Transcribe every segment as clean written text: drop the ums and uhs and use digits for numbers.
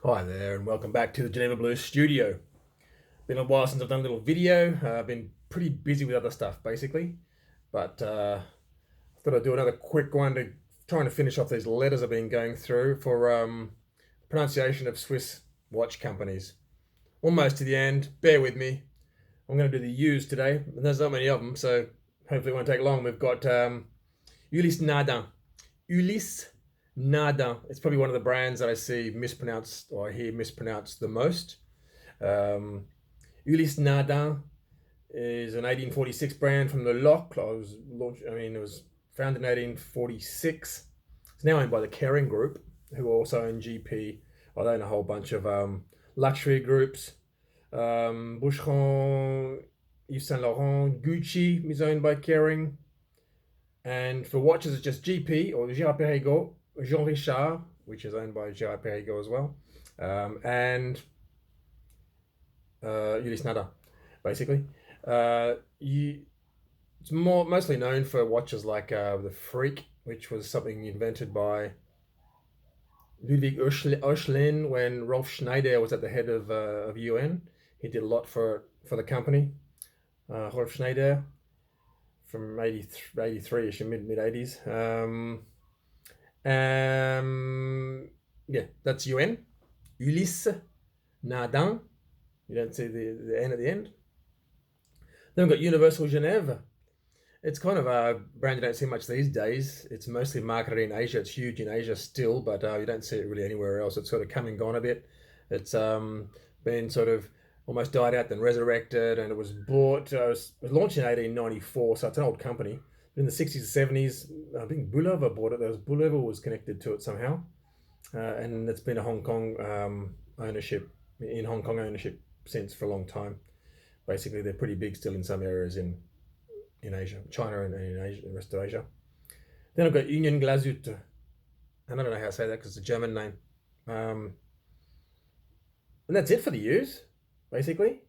Hi there, and welcome back to the Geneva Blues studio. Been a while since I've done a little video. I've been pretty busy with other stuff, basically. But I thought I'd do another quick one to trying to finish off these letters I've been going through for pronunciation of Swiss watch companies. Almost to the end. Bear with me. I'm going to do the U's today, and there's not many of them, so hopefully it won't take long. We've got Ulysse Nardin. Ulysse Nardin. It's probably one of the brands that I see mispronounced or I hear mispronounced the most. Um, Ulysse Nardin is an 1846 brand from the Locle. It was founded in 1846. It's now owned by the Kering Group, who also own GP. Well, they own a whole bunch of luxury groups. Boucheron, Yves Saint Laurent, Gucci is owned by Kering. And for watches, it's just GP or Girard-Perregaux, Jean Richard, which is owned by Girard-Perregaux as well, and Ulysse Nardin, basically. It's mostly known for watches like the Freak, which was something invented by Ludwig Oechlin when Rolf Schneider was at the head of UN. He did a lot for the company. Rolf Schneider from 83ish, mid 80s. Yeah, that's UN. Ulysse Nardin. You don't see the N at the end. Then we've got Universal Genève. It's kind of a brand you don't see much these days. It's mostly marketed in Asia. It's huge in Asia still, but you don't see it really anywhere else. It's sort of come and gone a bit. It's been sort of almost died out, then resurrected, and it was bought. It was launched in 1894, so it's an old company. In the 60s and 70s, I think Bulova bought it. Bulova was connected to it somehow, and it's been a Hong Kong ownership since for a long time. Basically, they're pretty big still in some areas in Asia, China, and in Asia, the rest of Asia. Then I've got Union Glashütte, and I don't know how to say that because it's a German name. And that's it for the U's, basically.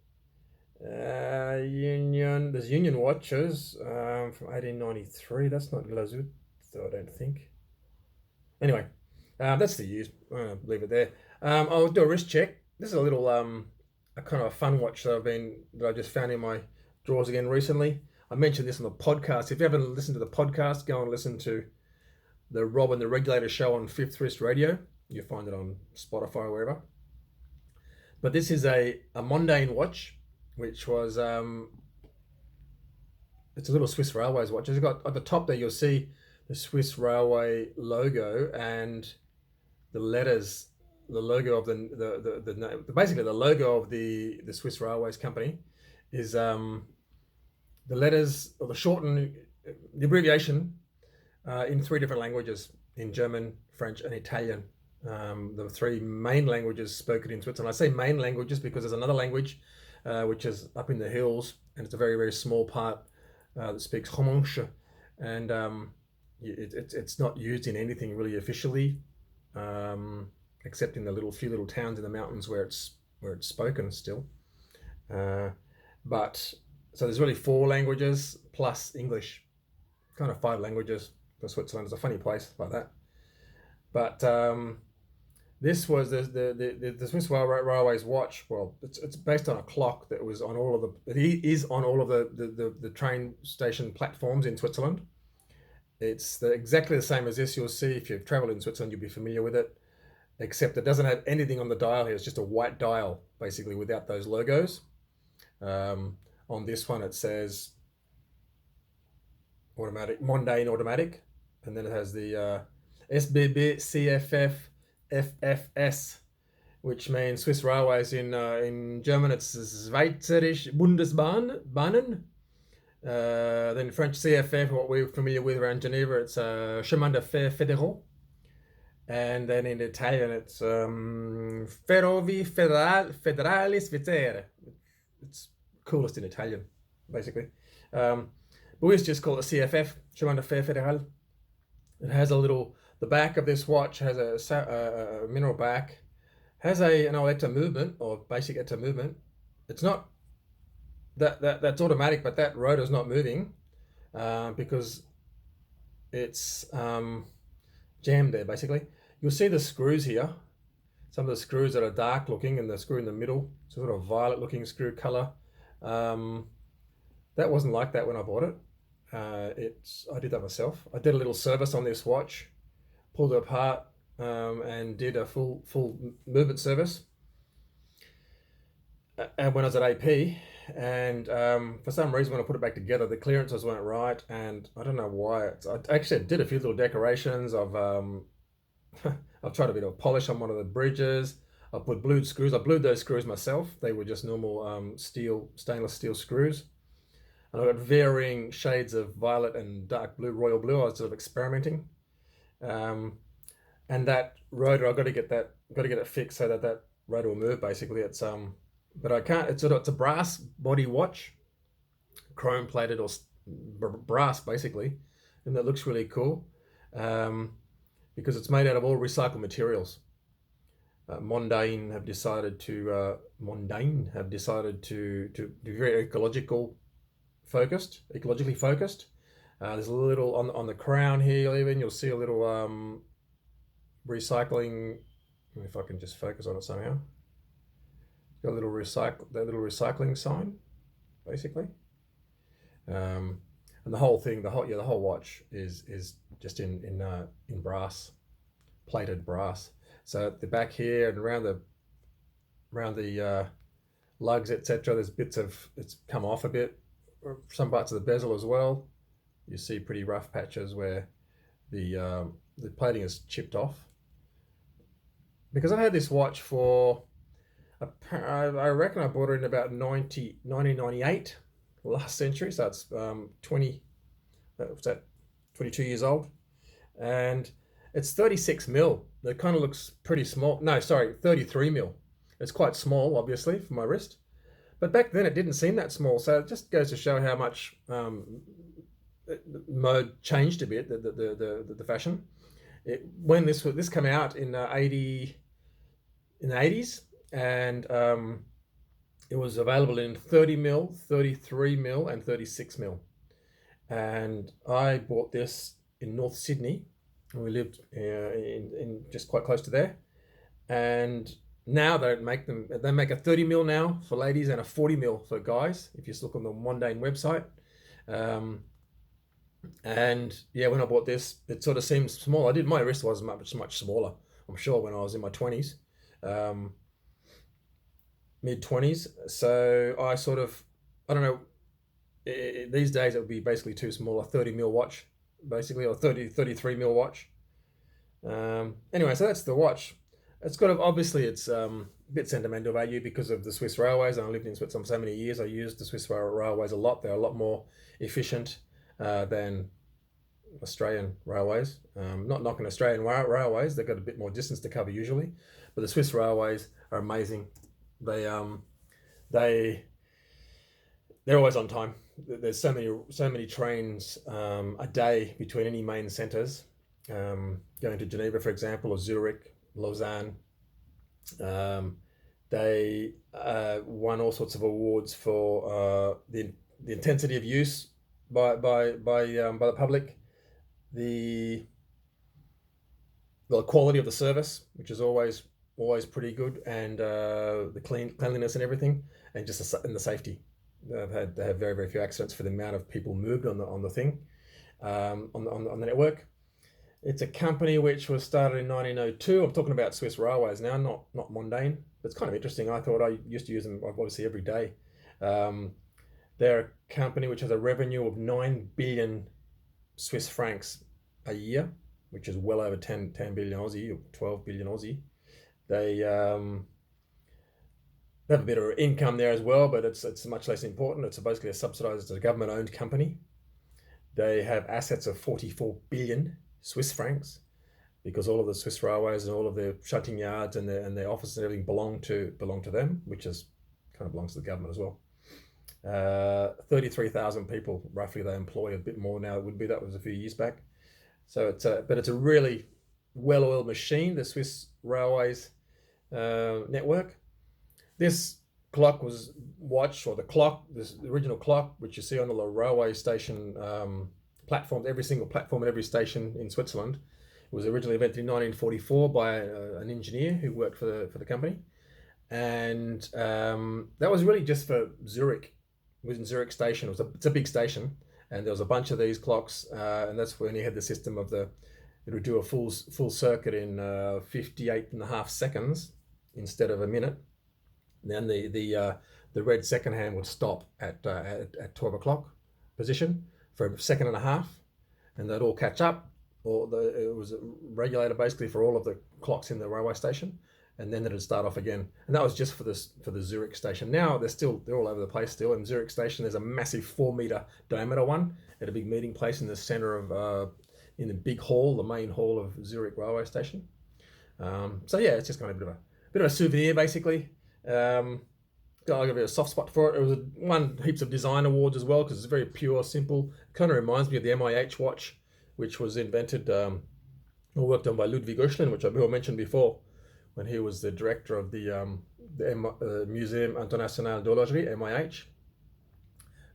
There's Union watches from 1893. That's not Glashütte, I don't think. Anyway, that's the U's. I'll leave it there. I'll do a wrist check. This is a little a kind of a fun watch that I just found in my drawers again recently. I mentioned this on the podcast. If you haven't listened to the podcast, go and listen to the Rob and the Regulator show on Fifth Wrist Radio. You'll find it on Spotify or wherever. But this is a Mondaine watch, which was it's a little Swiss Railways watch. It's got at the top there you'll see the Swiss Railway logo and the letters, the logo of the basically the logo of the Swiss Railways company is the letters or the abbreviation in three different languages, in German, French, and Italian. The three main languages spoken in Switzerland. I say main languages because there's another language which is up in the hills, and it's a very, very small part that speaks Romanche, and it's not used in anything really officially, except in the few little towns in the mountains where it's spoken still. But so there's really four languages plus English, kind of five languages for Switzerland. It's a funny place like that. But this was the Swiss Railways watch. Well, it's based on a clock that was on all of it is on all of the train station platforms in Switzerland. It's exactly the same as this. You'll see if you've traveled in Switzerland, you'll be familiar with it, except it doesn't have anything on the dial here. It's just a white dial, basically, without those logos. On this one, it says automatic, Mondaine automatic, and then it has the SBB CFF FFS, which means Swiss Railways in German. It's Schweizerische Bundesbahnen. Then French CFF, what we're familiar with around Geneva, it's Chemin de Fer Fédéraux. And then in Italian, it's Ferrovie Federali Svizzere. It's coolest in Italian, basically. But we just call it CFF, Chemin de Fer Fédéral. It has the back of this watch has a mineral back, has an electro movement or basic electro movement. It's not that's automatic, but that rotor's not moving because it's jammed there. Basically, you'll see the screws here. Some of the screws that are dark looking, and the screw in the middle, sort of violet looking screw color. Um, that wasn't like that when I bought it. I did that myself. I did a little service on this watch, pulled it apart, and did a full movement service. And when I was at AP, and for some reason when I put it back together, the clearances weren't right, and I don't know why. I actually did a few little decorations of I've tried a bit of polish on one of the bridges. I put blued screws. I blued those screws myself. They were just normal stainless steel screws. And I got varying shades of violet and dark blue, royal blue. I was sort of experimenting. Um, and that rotor, I've got to get it fixed so that that rotor will move. Basically, but I can't. It's a brass body watch, chrome plated or brass basically, and that looks really cool. Um, because it's made out of all recycled materials. Mondaine have decided to be very ecologically focused. There's a little on the crown here. Even you'll see a little recycling. If I can just focus on it somehow, got a little recycling sign, basically. And the whole watch is just in brass, plated brass. So at the back here and around the lugs, etc. There's bits of it's come off a bit. Some parts of the bezel as well. You see pretty rough patches where the plating is chipped off. Because I had this watch for, I reckon I bought it in about 1998, last century. So it's 22 years old, and it's 36 mil. It kind of looks pretty small. No, sorry, 33 mil. It's quite small, obviously, for my wrist. But back then it didn't seem that small. So it just goes to show how much mode changed a bit, the fashion. When this came out in the 80s, and it was available in 30 mil, 33 mil, and 36 mil. And I bought this in North Sydney, and we lived in just quite close to there. And now they don't make them. They make a 30 mil now for ladies and a 40 mil for guys. If you just look on the Mondaine website. And yeah, when I bought this, it sort of seemed small. My wrist was much smaller, I'm sure, when I was in my 20s, mid 20s. So I don't know. These days it would be basically too small, a 30 mil watch, basically, or 33 mil watch. Anyway, so that's the watch. It's obviously it's a bit sentimental value because of the Swiss railways. I lived in Switzerland for so many years. I used the Swiss railways a lot. They're a lot more efficient than Australian railways. Not knocking Australian railways, they've got a bit more distance to cover usually, but the Swiss railways are amazing. They they're always on time. There's so many trains a day between any main centres. Going to Geneva, for example, or Zurich, Lausanne. Um, they won all sorts of awards for the intensity of use by the public, the the quality of the service, which is always pretty good, and the cleanliness and everything, and and the safety. They have very few accidents for the amount of people moved on the thing, on the network. It's a company which was started in 1902. I'm talking about Swiss Railways now, not Mondaine. But it's kind of interesting. I thought I used to use them obviously every day. Um, they're a company which has a revenue of 9 billion Swiss francs a year, which is well over 10 billion Aussie, or 12 billion Aussie. They they have a bit of income there as well, but it's much less important. It's basically a subsidized, it's a government owned company. They have assets of 44 billion Swiss francs, because all of the Swiss railways and all of their shunting yards and their offices and everything belong to them, which is kind of belongs to the government as well. 33,000 people roughly they employ, a bit more now. It would be, that was a few years back. So it's a really well-oiled machine, the Swiss Railways network. This clock was watched, or this original clock, which you see on the railway station platforms, every single platform at every station in Switzerland, It was originally invented in 1944 by an engineer who worked for the company, and that was really just for Zurich. It was in Zurich station. It's a big station, and there was a bunch of these clocks, and that's when you had the system of it would do a full circuit in 58 and a half seconds instead of a minute. And then the red second hand would stop at 12 o'clock position for a second and a half, and they'd all catch up. It was a regulator basically for all of the clocks in the railway station, and then it'd start off again. And that was just for the Zurich station. Now they're all over the place still. In Zurich station, there's a massive 4 meter diameter one at a big meeting place in the center of in the big hall, the main hall of Zurich railway station. So yeah, it's just kind of a bit of a souvenir basically. I got a bit of a soft spot for it. It was won heaps of design awards as well because it's very pure, simple. It kind of reminds me of the MIH watch, which was invented or worked on by Ludwig Oechslin, which I mentioned before, when he was the director of the Museum International d'Horlogerie, MIH.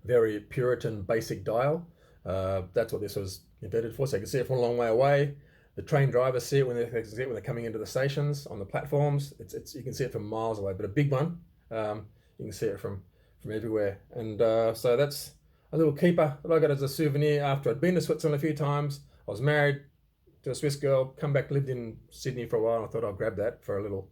Very Puritan basic dial. That's what this was invented for. So you can see it from a long way away. The train drivers see it when they're coming into the stations on the platforms. You can see it from miles away, but a big one. You can see it from everywhere. And so that's a little keeper that I got as a souvenir after I'd been to Switzerland a few times. I was married to a Swiss girl, come back, lived in Sydney for a while, and I thought I'll grab that for a little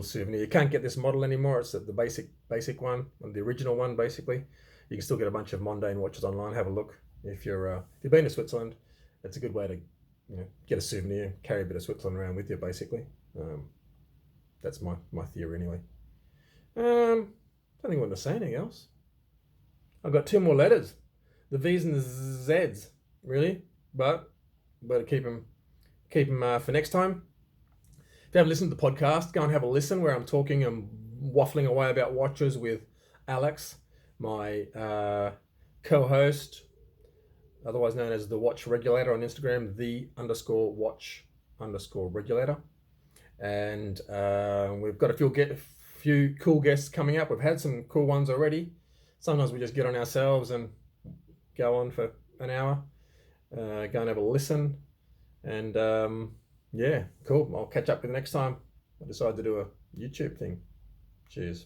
souvenir. You can't get this model anymore. It's the basic one, the original one basically. You can still get a bunch of Mondaine watches online. Have a look if you've been to Switzerland. It's a good way to get a souvenir, carry a bit of Switzerland around with you basically. That's my theory anyway. I don't think I want to say anything else. I've got 2 more letters, the V's and the Z's, really, but better keep them for next time. If you haven't listened to the podcast, go and have a listen where I'm talking and waffling away about watches with Alex, my co-host, otherwise known as the Watch Regulator on Instagram, _watch_regulator. And we've got a few cool guests coming up. We've had some cool ones already. Sometimes we just get on ourselves and go on for an hour, go and have a listen, and yeah, cool. I'll catch up with you next time. I decide to do a YouTube thing. Cheers.